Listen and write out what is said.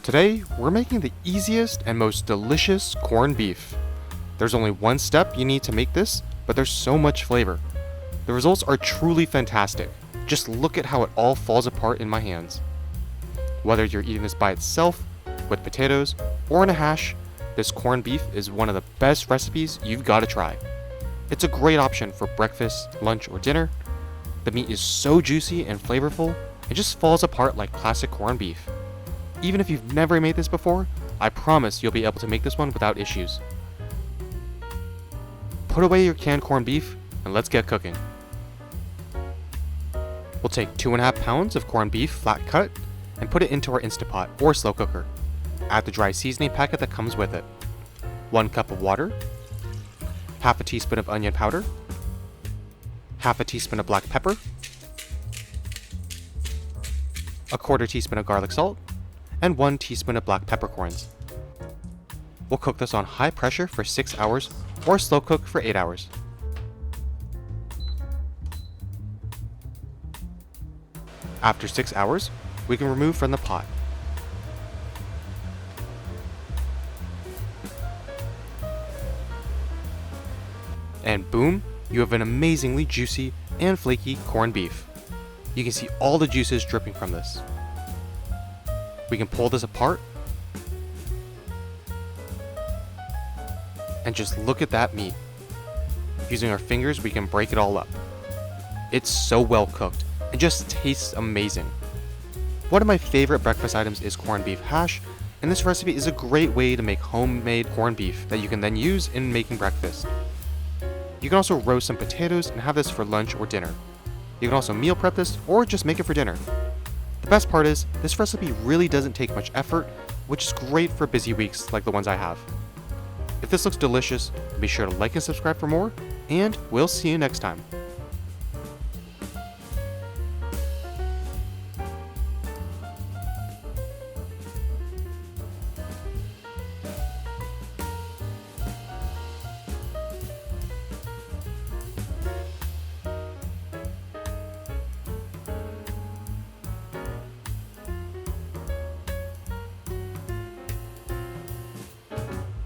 Today, we're making the easiest and most delicious corned beef. There's only one step you need to make this, but there's so much flavor. The results are truly fantastic. Just look at how it all falls apart in my hands. Whether you're eating this by itself, with potatoes, or in a hash, this corned beef is one of the best recipes you've got to try. It's a great option for breakfast, lunch, or dinner. The meat is so juicy and flavorful, it just falls apart like classic corned beef. Even if you've never made this before, I promise you'll be able to make this one without issues. Put away your canned corned beef and let's get cooking. We'll take 2.5 pounds of corned beef flat cut and put it into our Instant Pot or slow cooker. Add the dry seasoning packet that comes with it. 1 cup of water, half a teaspoon of onion powder, half a teaspoon of black pepper, a 1/4 teaspoon of garlic salt, and 1 teaspoon of black peppercorns. We'll cook this on high pressure for 6 hours or slow cook for 8 hours. After 6 hours, we can remove from the pot. And boom, you have an amazingly juicy and flaky corned beef. You can see all the juices dripping from this. We can pull this apart and just look at that meat. Using our fingers, we can break it all up. It's so well cooked and just tastes amazing. One of my favorite breakfast items is corned beef hash, and this recipe is a great way to make homemade corned beef that you can then use in making breakfast. You can also roast some potatoes and have this for lunch or dinner. You can also meal prep this or just make it for dinner. The best part is, this recipe really doesn't take much effort, which is great for busy weeks like the ones I have. If this looks delicious, be sure to like and subscribe for more, and we'll see you next time.